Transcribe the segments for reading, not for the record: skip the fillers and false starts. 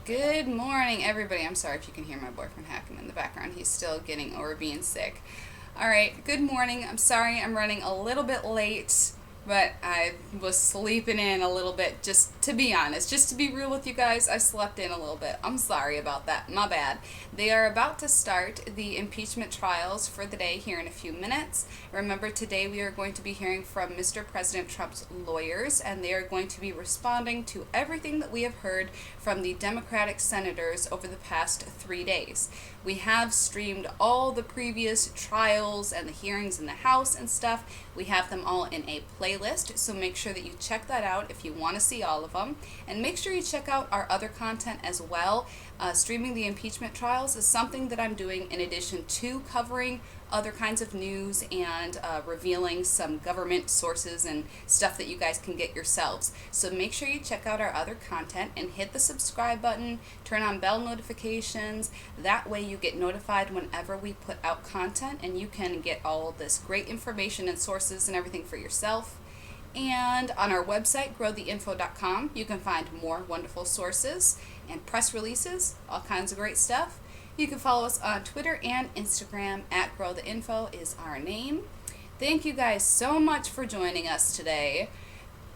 Good morning, everybody. I'm sorry if you can hear my boyfriend hacking in the background. He's still getting over being sick. All right, good morning. I'm sorry I'm running a little bit late, but I was sleeping in a little bit, just to be honest. Just to be real with you guys, I slept in a little bit. I'm sorry about that. My bad. They are about to start the impeachment trials for the day here in a few minutes. Remember, today we are going to be hearing from Mr. President Trump's lawyers, and they are going to be responding to everything that we have heard from the Democratic senators over the past 3 days. We have streamed all the previous trials and the hearings in the House and stuff. We have them all in a playlist, so make sure that you check that out if you want to see all of them. And make sure you check out our other content as well. Streaming the impeachment trials is something that I'm doing in addition to covering other kinds of news and revealing some government sources and stuff that you guys can get yourselves. So make sure you check out our other content and hit the subscribe button, turn on bell notifications. That way you get notified whenever we put out content and you can get all of this great information and sources and everything for yourself. And on our website, growtheinfo.com, you can find more wonderful sources and press releases, all kinds of great stuff. You can follow us on Twitter and Instagram at growtheinfo is our name. Thank you guys so much for joining us today.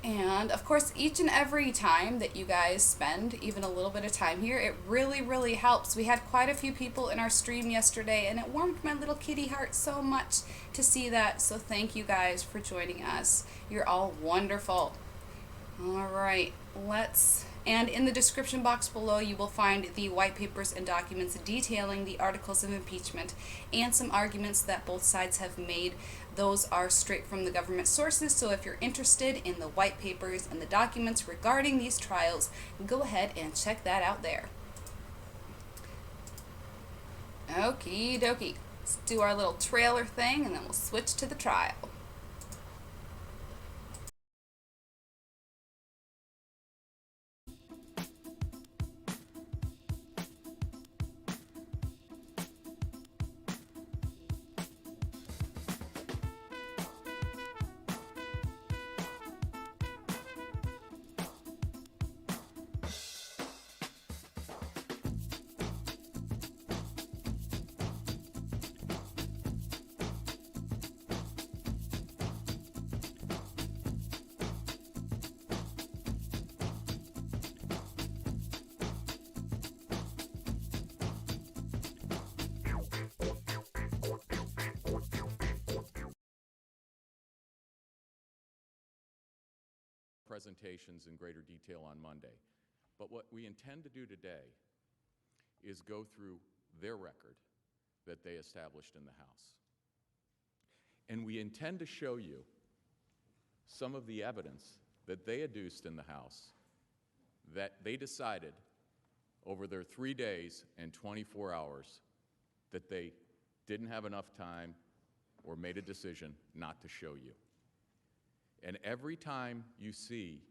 And of course, each and every time that you guys spend even a little bit of time here, it really, really helps. We had quite a few people in our stream yesterday, and it warmed my little kitty heart so much to see that. So thank you guys for joining us. You're all wonderful. All right, and in the description box below, you will find the white papers and documents detailing the articles of impeachment and some arguments that both sides have made. Those are straight from the government sources, so if you're interested in the white papers and the documents regarding these trials, go ahead and check that out there. Okie dokie. Let's do our little trailer thing and then we'll switch to the trial. Presentations in greater detail on Monday. But what we intend to do today is go through their record that they established in the House. And we intend to show you some of the evidence that they adduced in the House that they decided over their 3 days and 24 hours that they didn't have enough time or made a decision not to show you. And every time you see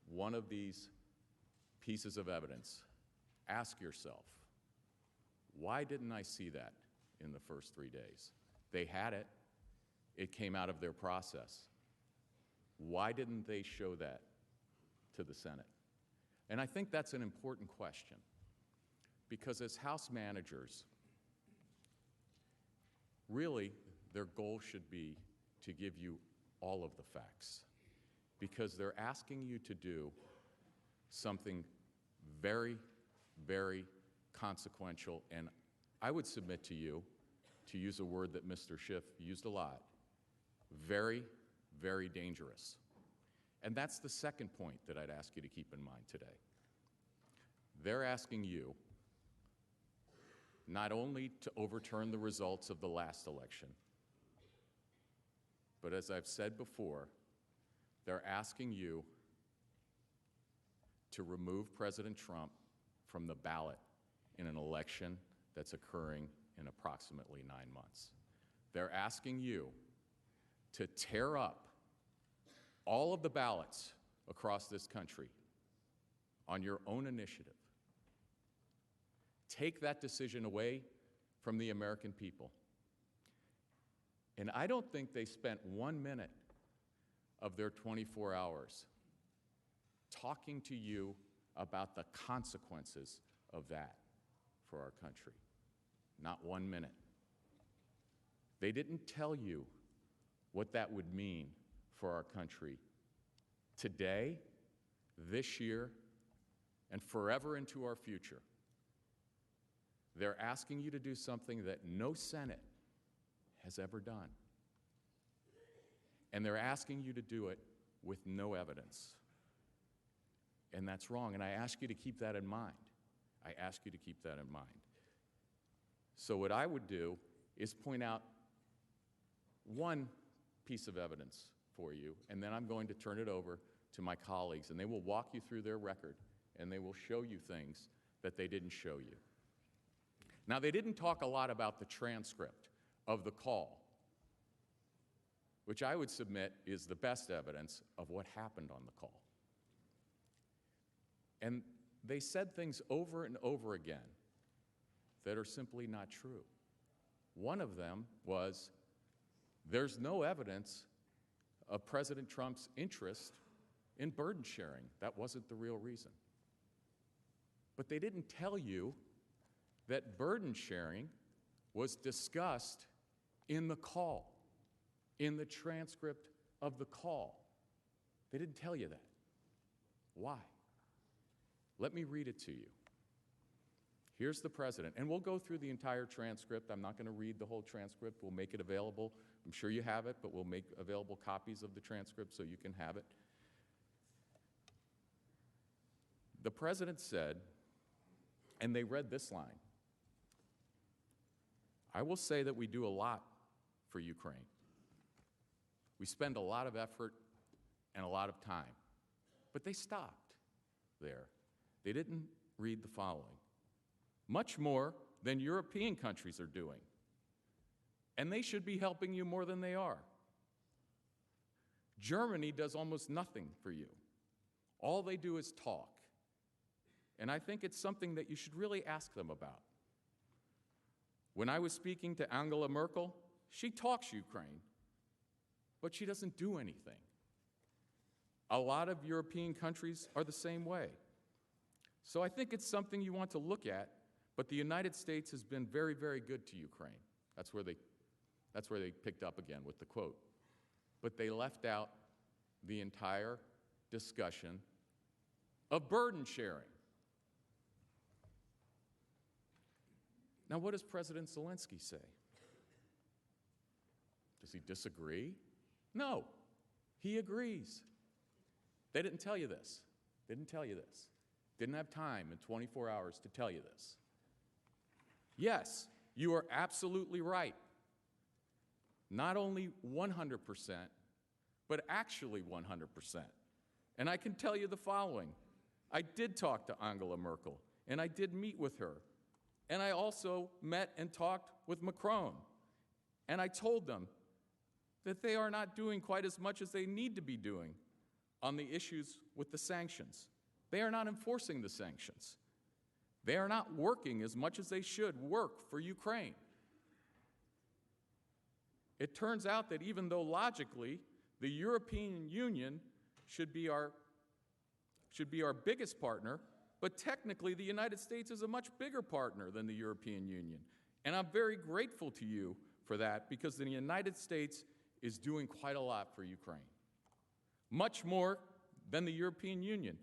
one of these pieces of evidence, ask yourself, why didn't I see that in the first 3 days? They had it. It came out of their process. Why didn't they show that to the Senate? And I think that's an important question, because as House managers, really their goal should be to give you all of the facts, because they're asking you to do something very, very consequential, and I would submit to you, to use a word that Mr. Schiff used a lot, very, very dangerous. And that's the second point that I'd ask you to keep in mind today. They're asking you not only to overturn the results of the last election, but as I've said before, they're asking you to remove President Trump from the ballot in an election that's occurring in approximately 9 months. They're asking you to tear up all of the ballots across this country on your own initiative. Take that decision away from the American people. And I don't think they spent 1 minute of their 24 hours talking to you about the consequences of that for our country. Not 1 minute. They didn't tell you what that would mean for our country today, this year, and forever into our future. They're asking you to do something that no Senate has ever done. And they're asking you to do it with no evidence. And that's wrong. And I ask you to keep that in mind. I ask you to keep that in mind. So what I would do is point out one piece of evidence for you, and then I'm going to turn it over to my colleagues, and they will walk you through their record, and they will show you things that they didn't show you. Now, they didn't talk a lot about the transcript of the call, which I would submit is the best evidence of what happened on the call. And they said things over and over again that are simply not true. One of them was, there's no evidence of President Trump's interest in burden sharing. That wasn't the real reason. But they didn't tell you that burden sharing was discussed in the call, in the transcript of the call. They didn't tell you that. Why? Let me read it to you. Here's the president, and we'll go through the entire transcript. I'm not going to read the whole transcript. We'll make it available. I'm sure you have it, but we'll make available copies of the transcript so you can have it. The president said, and they read this line, "I will say that we do a lot for Ukraine. We spend a lot of effort and a lot of time." But they stopped there. They didn't read the following. "Much more than European countries are doing. And they should be helping you more than they are. Germany does almost nothing for you. All they do is talk. And I think it's something that you should really ask them about. When I was speaking to Angela Merkel, she talks Ukraine, but she doesn't do anything. A lot of European countries are the same way. So I think it's something you want to look at, but the United States has been very, very good to Ukraine." That's where they picked up again with the quote. But they left out the entire discussion of burden sharing. Now, what does President Zelensky say? Does he disagree? No, he agrees. They didn't tell you this. They didn't tell you this. Didn't have time in 24 hours to tell you this. Yes, you are absolutely right. Not only 100%, but actually 100%. And I can tell you the following. I did talk to Angela Merkel, and I did meet with her. And I also met and talked with Macron. And I told them that they are not doing quite as much as they need to be doing on the issues with the sanctions. They are not enforcing the sanctions. They are not working as much as they should work for Ukraine. It turns out that even though logically the European Union should be our biggest partner, but technically the United States is a much bigger partner than the European Union. And I'm very grateful to you for that, because the United States is doing quite a lot for Ukraine. Much more than the European Union,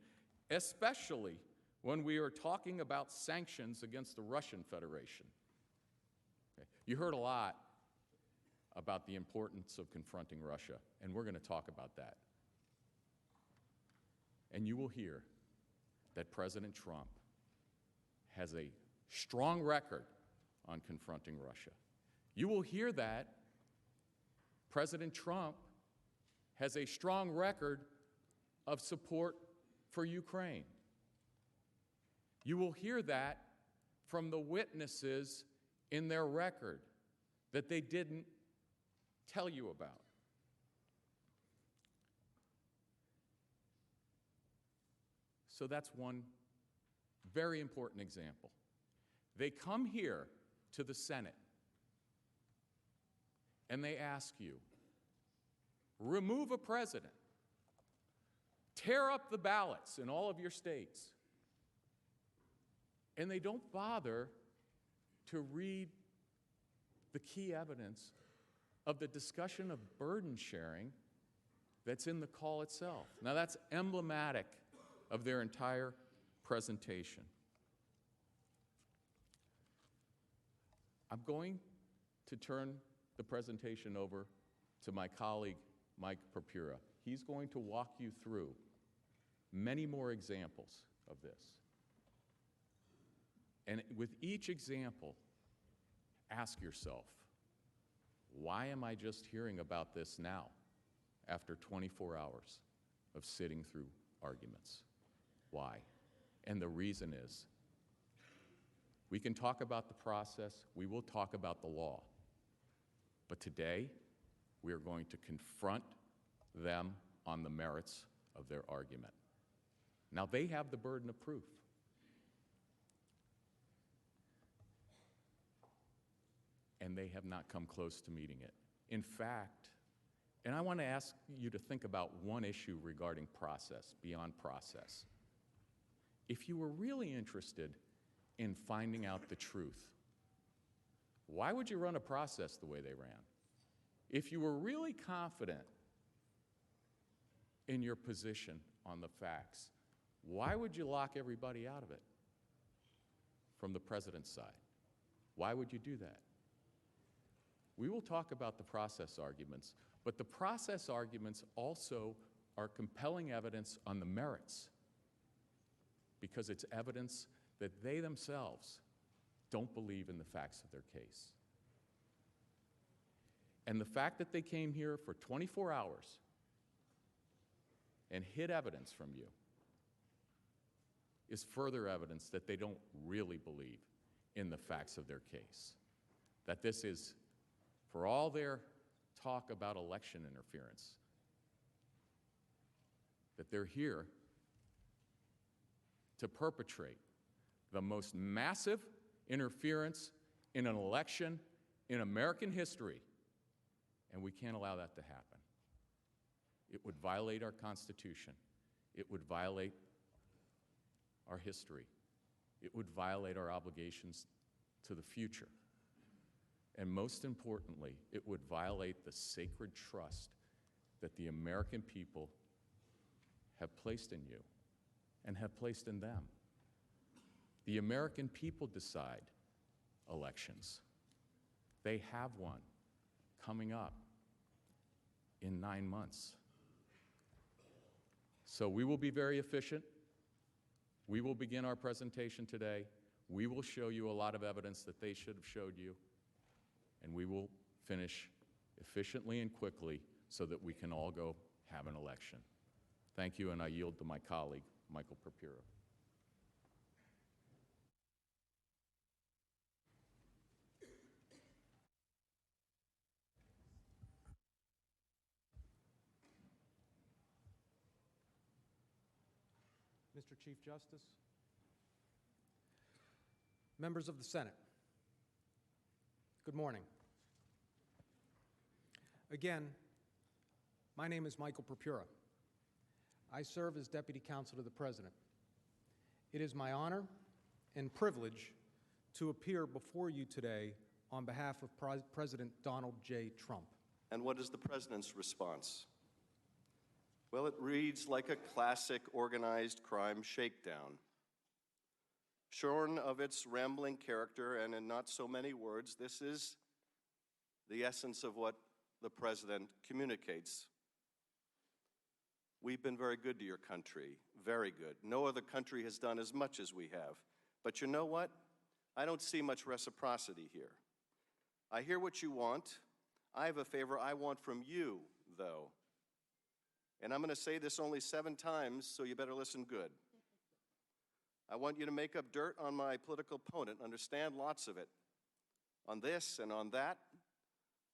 especially when we are talking about sanctions against the Russian Federation. Okay. You heard a lot about the importance of confronting Russia, and we're going to talk about that. And you will hear that President Trump has a strong record on confronting Russia. You will hear that President Trump has a strong record of support for Ukraine. You will hear that from the witnesses in their record that they didn't tell you about. So that's one very important example. They come here to the Senate and they ask you, remove a president, tear up the ballots in all of your states, And they don't bother to read the key evidence of the discussion of burden sharing that's in the call itself. Now, that's emblematic of their entire presentation. I'm going to turn the presentation over to my colleague, Mike Propura. He's going to walk you through many more examples of this. And with each example, ask yourself, why am I just hearing about this now, after 24 hours of sitting through arguments? Why? And the reason is, we can talk about the process, we will talk about the law, but today, we are going to confront them on the merits of their argument. Now, they have the burden of proof. And they have not come close to meeting it. In fact, and I want to ask you to think about one issue regarding process, beyond process. If you were really interested in finding out the truth, why would you run a process the way they ran? If you were really confident in your position on the facts, why would you lock everybody out of it from the president's side? Why would you do that? We will talk about the process arguments, but the process arguments also are compelling evidence on the merits, because it's evidence that they themselves don't believe in the facts of their case. And the fact that they came here for 24 hours and hid evidence from you is further evidence that they don't really believe in the facts of their case. That this is, for all their talk about election interference, that they're here to perpetrate the most massive interference in an election in American history, and we can't allow that to happen. It would violate our Constitution. It would violate our history. It would violate our obligations to the future. And most importantly, it would violate the sacred trust that the American people have placed in you and have placed in them. The American people decide elections. They have one coming up in 9 months. So we will be very efficient. We will begin our presentation today. We will show you a lot of evidence that they should have showed you, and we will finish efficiently and quickly so that we can all go have an election. Thank you, and I yield to my colleague, Michael Propura. Mr. Chief Justice, members of the Senate, good morning. Again, my name is Michael Propura. I serve as Deputy Counsel to the President. It is my honor and privilege to appear before you today on behalf of President Donald J. Trump. And what is the President's response? Well, it reads like a classic organized crime shakedown. Shorn of its rambling character and in not so many words, this is the essence of what the President communicates. We've been very good to your country, very good. No other country has done as much as we have. But you know what? I don't see much reciprocity here. I hear what you want. I have a favor I want from you, though. And I'm going to say this only 7 times, so you better listen good. I want you to make up dirt on my political opponent, understand lots of it. On this and on that,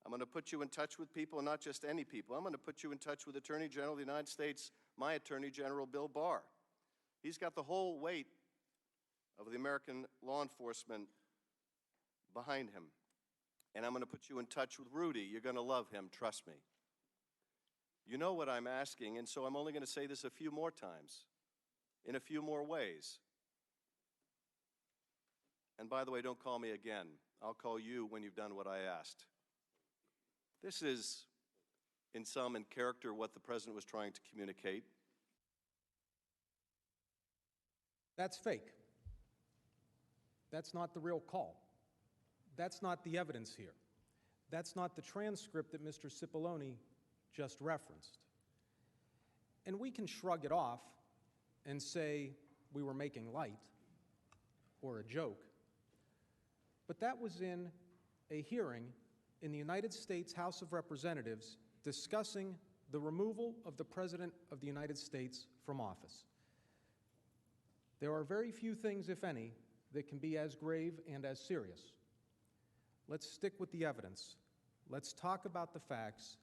I'm going to put you in touch with people, and not just any people. I'm going to put you in touch with Attorney General of the United States, my Attorney General, Bill Barr. He's got the whole weight of the American law enforcement behind him. And I'm going to put you in touch with Rudy. You're going to love him, trust me. You know what I'm asking, and so I'm only going to say this a few more times, in a few more ways. And by the way, don't call me again. I'll call you when you've done what I asked. This is, in sum and character, what the President was trying to communicate. That's fake. That's not the real call. That's not the evidence here. That's not the transcript that Mr. Cipollone just referenced. And we can shrug it off and say we were making light or a joke, but that was in a hearing in the United States House of Representatives discussing the removal of the President of the United States from office. There are very few things, if any, that can be as grave and as serious. Let's stick with the evidence. Let's talk about the facts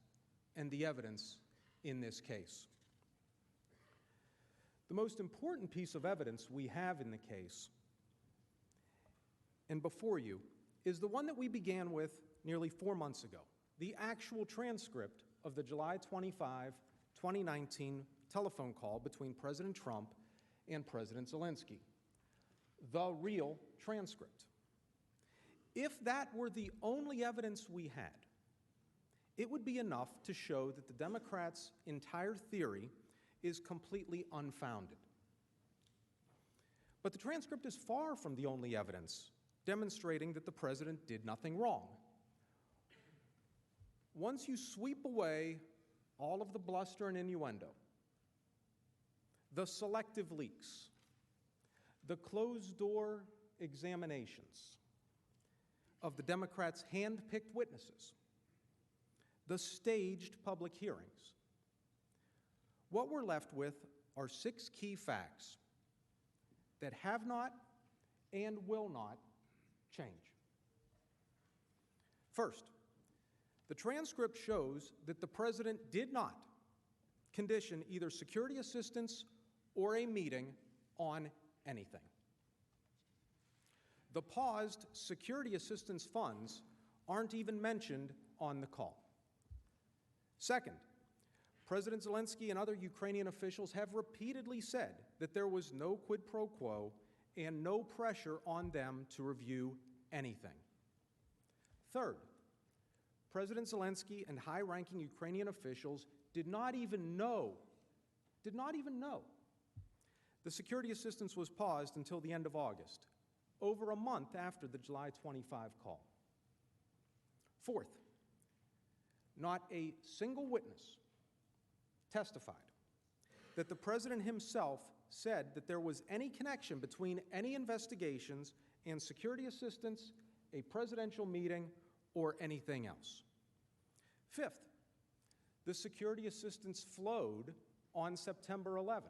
and the evidence in this case. The most important piece of evidence we have in the case and before you is the one that we began with nearly 4 months ago, the actual transcript of the July 25, 2019 telephone call between President Trump and President Zelensky. The real transcript. If that were the only evidence we had, it would be enough to show that the Democrats' entire theory is completely unfounded. But the transcript is far from the only evidence demonstrating that the President did nothing wrong. Once you sweep away all of the bluster and innuendo, the selective leaks, the closed-door examinations of the Democrats' hand-picked witnesses, the staged public hearings, what we're left with are 6 key facts that have not and will not change. First, the transcript shows that the President did not condition either security assistance or a meeting on anything. The paused security assistance funds aren't even mentioned on the call. Second, President Zelensky and other Ukrainian officials have repeatedly said that there was no quid pro quo and no pressure on them to review anything. Third, President Zelensky and high-ranking Ukrainian officials did not even know the security assistance was paused until the end of August, over a month after the July 25 call. Fourth, not a single witness testified that the President himself said that there was any connection between any investigations and security assistance, a presidential meeting, or anything else. Fifth, the security assistance flowed on September 11,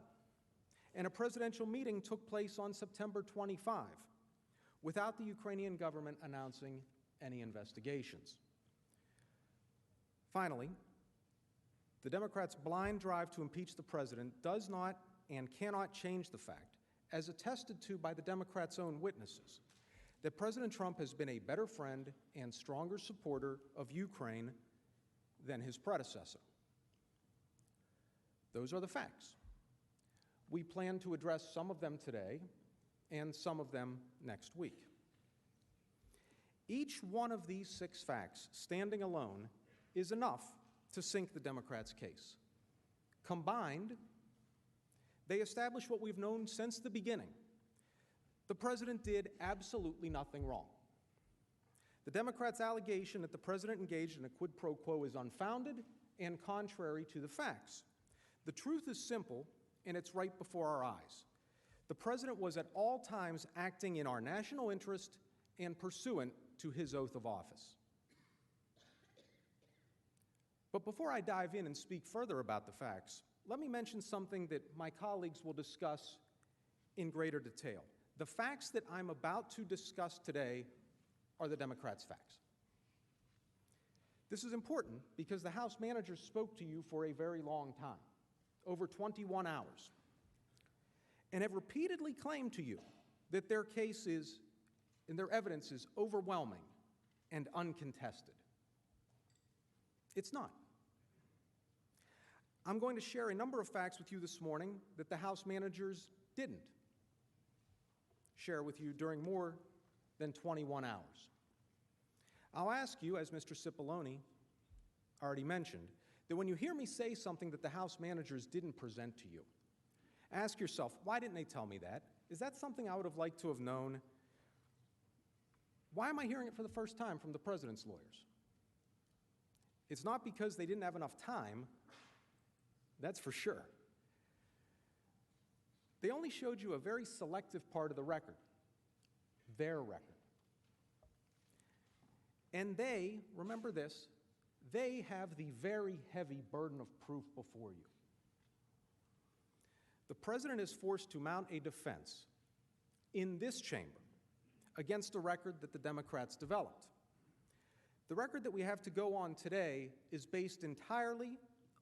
and a presidential meeting took place on September 25 without the Ukrainian government announcing any investigations. Finally, the Democrats' blind drive to impeach the President does not and cannot change the fact, as attested to by the Democrats' own witnesses, that President Trump has been a better friend and stronger supporter of Ukraine than his predecessor. Those are the facts. We plan to address some of them today and some of them next week. Each one of these 6 facts, standing alone, is enough to sink the Democrats' case. Combined, they establish what we've known since the beginning. The President did absolutely nothing wrong. The Democrats' allegation that the President engaged in a quid pro quo is unfounded and contrary to the facts. The truth is simple, and it's right before our eyes. The President was at all times acting in our national interest and pursuant to his oath of office. But before I dive in and speak further about the facts, let me mention something that my colleagues will discuss in greater detail. The facts that I'm about to discuss today are the Democrats' facts. This is important because the House managers spoke to you for a very long time, over 21 hours, and have repeatedly claimed to you that their case is, and their evidence is overwhelming and uncontested. It's not. I'm going to share a number of facts with you this morning that the House managers didn't share with you during more than 21 hours. I'll ask you, as Mr. Cipollone already mentioned, that when you hear me say something that the House managers didn't present to you, ask yourself, why didn't they tell me that? Is that something I would have liked to have known? Why am I hearing it for the first time from the president's lawyers? It's not because they didn't have enough time, that's for sure. They only showed you a very selective part of the record, their record. And they, remember this, they have the very heavy burden of proof before you. The president is forced to mount a defense in this chamber against a record that the Democrats developed. The record that we have to go on today is based entirely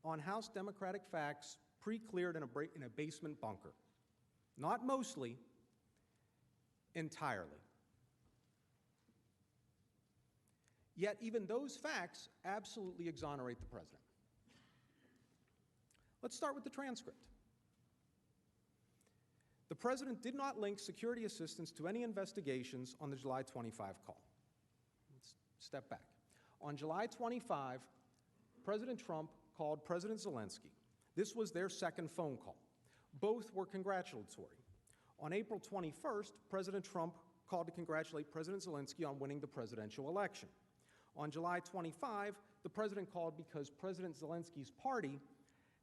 on House Democratic facts pre-cleared in a basement bunker. Not mostly, entirely. Yet even those facts absolutely exonerate the president. Let's start with the transcript. The president did not link security assistance to any investigations on the July 25 call. Let's step back. On July 25, President Trump called President Zelensky. This was their second phone call. Both were congratulatory. On April 21st, President Trump called to congratulate President Zelensky on winning the presidential election. On July 25, the president called because President Zelensky's party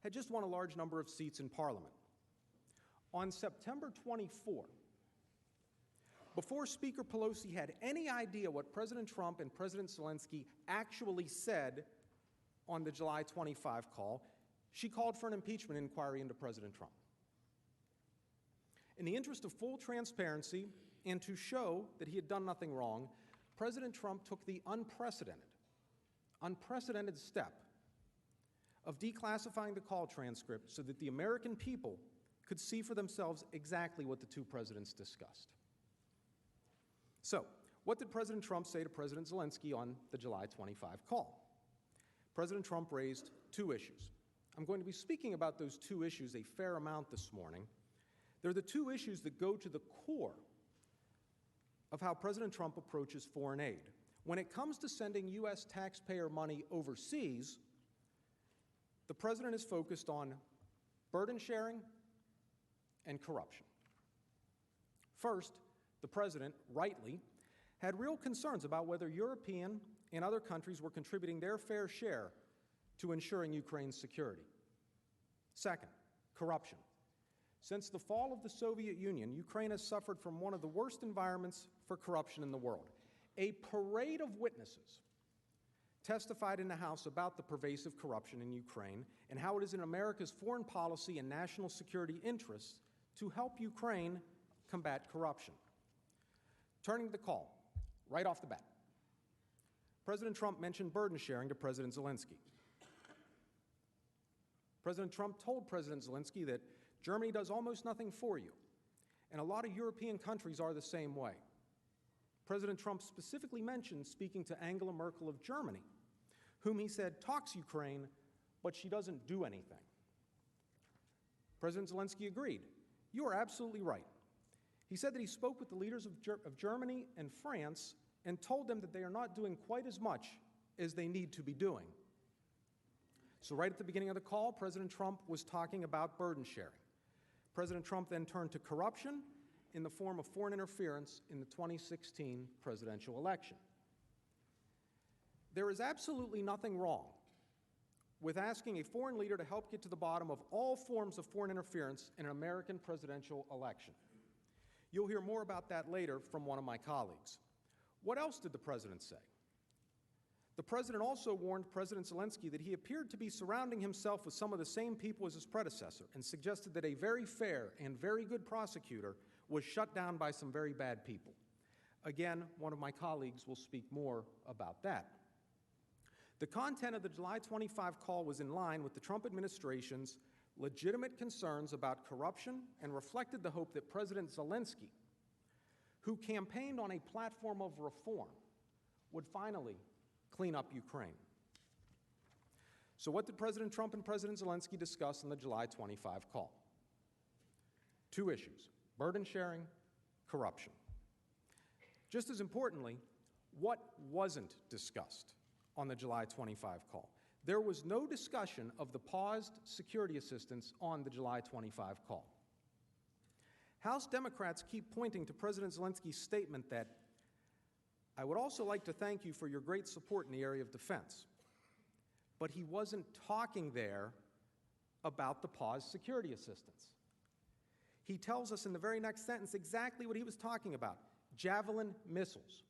had just won a large number of seats in Parliament. On September 24, before Speaker Pelosi had any idea what President Trump and President Zelensky actually said on the July 25 call, she called for an impeachment inquiry into President Trump. In the interest of full transparency and to show that he had done nothing wrong, President Trump took the unprecedented step of declassifying the call transcript so that the American people could see for themselves exactly what the two presidents discussed. So, what did President Trump say to President Zelensky on the July 25 call? President Trump raised two issues. I'm going to be speaking about those two issues a fair amount this morning. They're the two issues that go to the core of how President Trump approaches foreign aid. When it comes to sending U.S. taxpayer money overseas, the president is focused on burden sharing and corruption. First, the president, rightly, had real concerns about whether European and other countries were contributing their fair share to ensuring Ukraine's security. Second, corruption. Since the fall of the Soviet Union, Ukraine has suffered from one of the worst environments for corruption in the world. A parade of witnesses testified in the House about the pervasive corruption in Ukraine and how it is in America's foreign policy and national security interests to help Ukraine combat corruption. Turning to the call, right off the bat, President Trump mentioned burden sharing to President Zelensky. President Trump told President Zelensky that Germany does almost nothing for you, and a lot of European countries are the same way. President Trump specifically mentioned speaking to Angela Merkel of Germany, whom he said talks Ukraine, but she doesn't do anything. President Zelensky agreed. You are absolutely right. He said that he spoke with the leaders of Germany and France and told them that they are not doing quite as much as they need to be doing. So right at the beginning of the call, President Trump was talking about burden sharing. President Trump then turned to corruption in the form of foreign interference in the 2016 presidential election. There is absolutely nothing wrong with asking a foreign leader to help get to the bottom of all forms of foreign interference in an American presidential election. You'll hear more about that later from one of my colleagues. What else did the president say? The president also warned President Zelensky that he appeared to be surrounding himself with some of the same people as his predecessor and suggested that a very fair and very good prosecutor was shut down by some very bad people. Again, one of my colleagues will speak more about that. The content of the July 25 call was in line with the Trump administration's legitimate concerns about corruption and reflected the hope that President Zelensky, who campaigned on a platform of reform, would finally clean up Ukraine. So what did President Trump and President Zelensky discuss in the July 25 call? Two issues: burden sharing, corruption. Just as importantly, what wasn't discussed on the July 25 call? There was no discussion of the paused security assistance on the July 25 call. House Democrats keep pointing to President Zelensky's statement that, "I would also like to thank you for your great support in the area of defense." But he wasn't talking there about the paused security assistance. He tells us in the very next sentence exactly what he was talking about: Javelin missiles.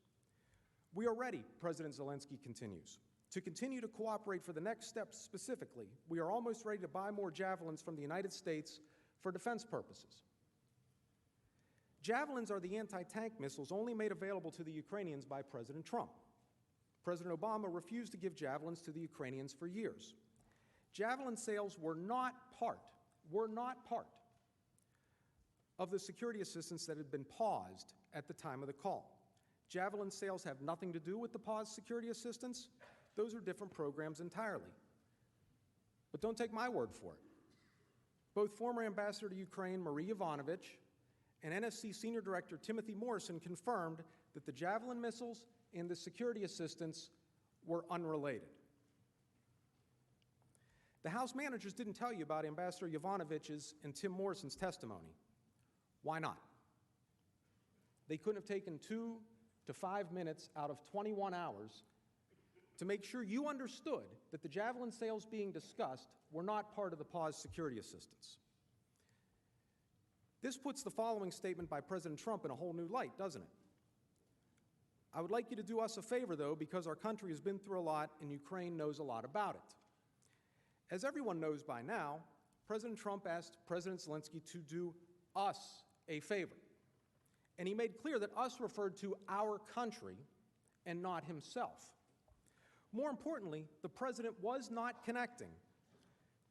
"We are ready," President Zelensky continues, "to continue to cooperate for the next steps. Specifically, we are almost ready to buy more Javelins from the United States for defense purposes." Javelins are the anti-tank missiles only made available to the Ukrainians by President Trump. President Obama refused to give Javelins to the Ukrainians for years. Javelin sales were not part of the security assistance that had been paused at the time of the call. Javelin sales have nothing to do with the paused security assistance. Those are different programs entirely. But don't take my word for it. Both former Ambassador to Ukraine Marie Yovanovitch and NSC Senior Director Timothy Morrison confirmed that the Javelin missiles and the security assistance were unrelated. The House managers didn't tell you about Ambassador Yovanovitch's and Tim Morrison's testimony. Why not? They couldn't have taken 2 to 5 minutes out of 21 hours to make sure you understood that the Javelin sales being discussed were not part of the paused security assistance. This puts the following statement by President Trump in a whole new light, doesn't it? "I would like you to do us a favor, though, because our country has been through a lot and Ukraine knows a lot about it." As everyone knows by now, President Trump asked President Zelensky to do us a favor. And he made clear that us referred to our country and not himself. More importantly, the president was not connecting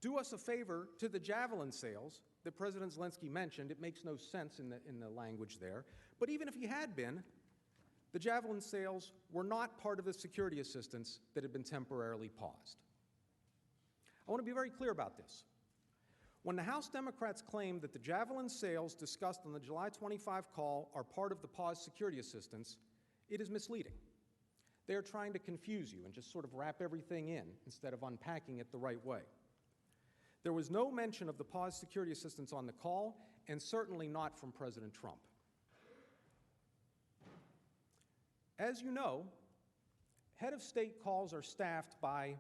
"do us a favor" to the Javelin sales that President Zelensky mentioned. It makes no sense in the language there. But even if he had been, the Javelin sales were not part of the security assistance that had been temporarily paused. I want to be very clear about this. When the House Democrats claim that the Javelin sales discussed on the July 25 call are part of the paused security assistance, it is misleading. They are trying to confuse you and just sort of wrap everything in instead of unpacking it the right way. There was no mention of the paused security assistance on the call, and certainly not from President Trump. As you know, head of state calls are staffed by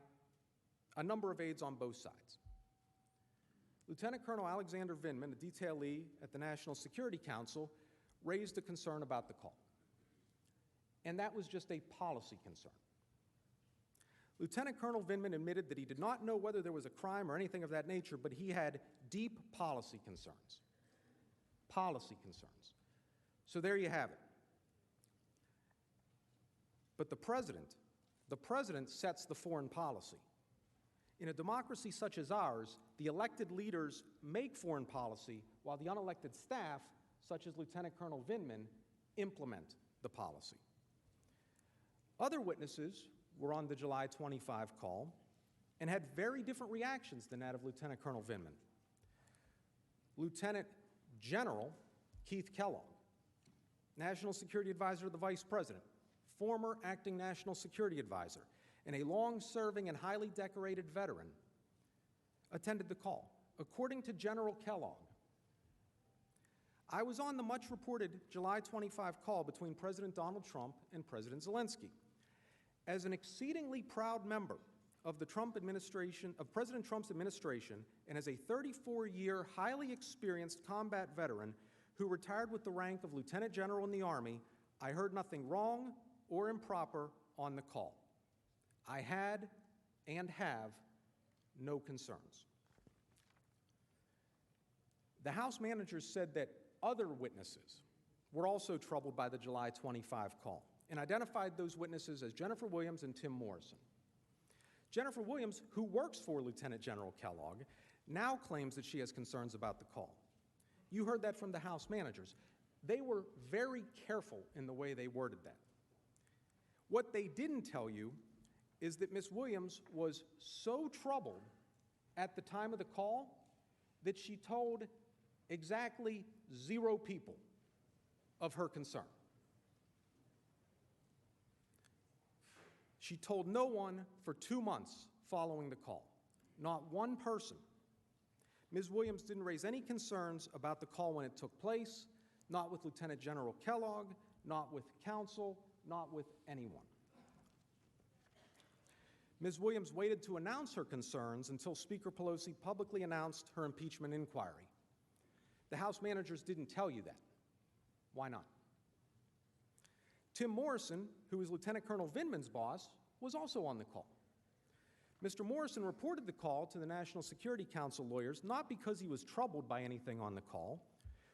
a number of aides on both sides. Lieutenant Colonel Alexander Vindman, a detailee at the National Security Council, raised a concern about the call. And that was just a policy concern. Lieutenant Colonel Vindman admitted that he did not know whether there was a crime or anything of that nature, but he had deep policy concerns. Policy concerns. So there you have it. But the president sets the foreign policy. In a democracy such as ours, the elected leaders make foreign policy, while the unelected staff, such as Lieutenant Colonel Vindman, implement the policy. Other witnesses were on the July 25 call and had very different reactions than that of Lieutenant Colonel Vindman. Lieutenant General Keith Kellogg, National Security Advisor to the Vice President, former acting National Security Advisor, and a long-serving and highly decorated veteran, attended the call. According to General Kellogg, "I was on the much-reported July 25 call between President Donald Trump and President Zelensky. As an exceedingly proud member of the President Trump's administration, and as a 34-year, highly experienced combat veteran who retired with the rank of Lieutenant General in the Army, I heard nothing wrong or improper on the call. I had and have no concerns." The House managers said that other witnesses were also troubled by the July 25 call and identified those witnesses as Jennifer Williams and Tim Morrison. Jennifer Williams, who works for Lieutenant General Kellogg, now claims that she has concerns about the call. You heard that from the House managers. They were very careful in the way they worded that. What they didn't tell you is that Ms. Williams was so troubled at the time of the call that she told exactly 0 people of her concern. She told no one for 2 months following the call. Not one person. Ms. Williams didn't raise any concerns about the call when it took place, not with Lieutenant General Kellogg, not with counsel, not with anyone. Ms. Williams waited to announce her concerns until Speaker Pelosi publicly announced her impeachment inquiry. The House managers didn't tell you that. Why not? Tim Morrison, who was Lieutenant Colonel Vindman's boss, was also on the call. Mr. Morrison reported the call to the National Security Council lawyers not because he was troubled by anything on the call,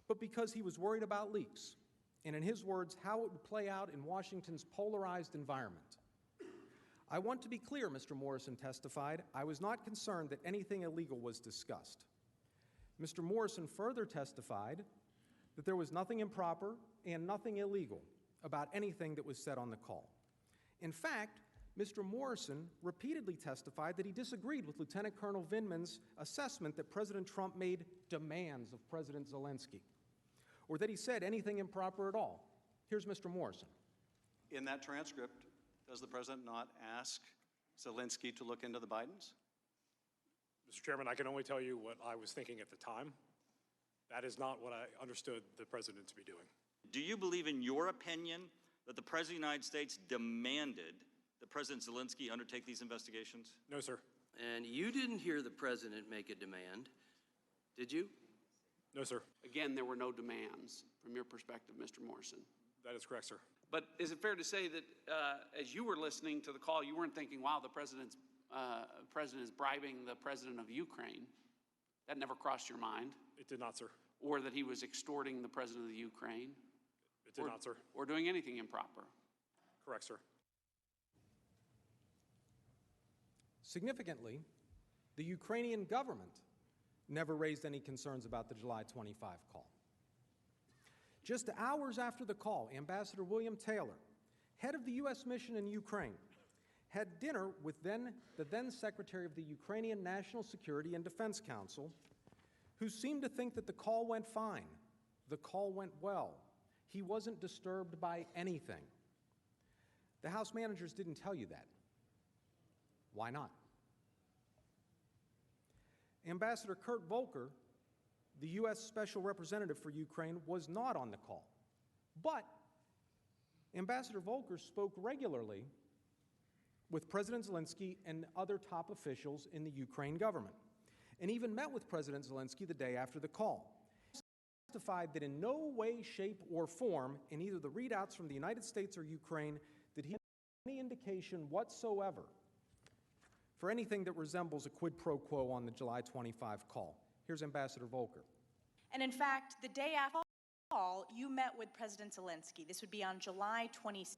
but because he was worried about leaks, and in his words, how it would play out in Washington's polarized environment. I want to be clear, Mr. Morrison testified, I was not concerned that anything illegal was discussed. Mr. Morrison further testified that there was nothing improper and nothing illegal about anything that was said on the call. In fact, Mr. Morrison repeatedly testified that he disagreed with Lieutenant Colonel Vindman's assessment that President Trump made demands of President Zelensky, or that he said anything improper at all. Here's Mr. Morrison. In that transcript, does the president not ask Zelensky to look into the Bidens? Mr. Chairman, I can only tell you what I was thinking at the time. That is not what I understood the president to be doing. Do you believe, in your opinion, that the President of the United States demanded that President Zelensky undertake these investigations? No, sir. And you didn't hear the president make a demand, did you? No, sir. Again, there were no demands from your perspective, Mr. Morrison. That is correct, sir. But is it fair to say that as you were listening to the call, you weren't thinking, wow, the president is bribing the president of Ukraine? That never crossed your mind? It did not, sir. Or that he was extorting the president of the Ukraine? It did not, sir. Or doing anything improper? Correct, sir. Significantly, the Ukrainian government never raised any concerns about the July 25 call. Just hours after the call, Ambassador William Taylor, head of the U.S. mission in Ukraine, had dinner with the then Secretary of the Ukrainian National Security and Defense Council, who seemed to think that the call went fine, the call went well. He wasn't disturbed by anything. The House managers didn't tell you that. Why not? Ambassador Kurt Volker, the U.S. Special Representative for Ukraine, was not on the call. But Ambassador Volker spoke regularly with President Zelensky and other top officials in the Ukraine government, and even met with President Zelensky the day after the call. He testified that in no way, shape, or form in either the readouts from the United States or Ukraine did he have any indication whatsoever for anything that resembles a quid pro quo on the July 25 call. Here's Ambassador Volker. And in fact, the day after the call, you met with President Zelensky. This would be on July 26th.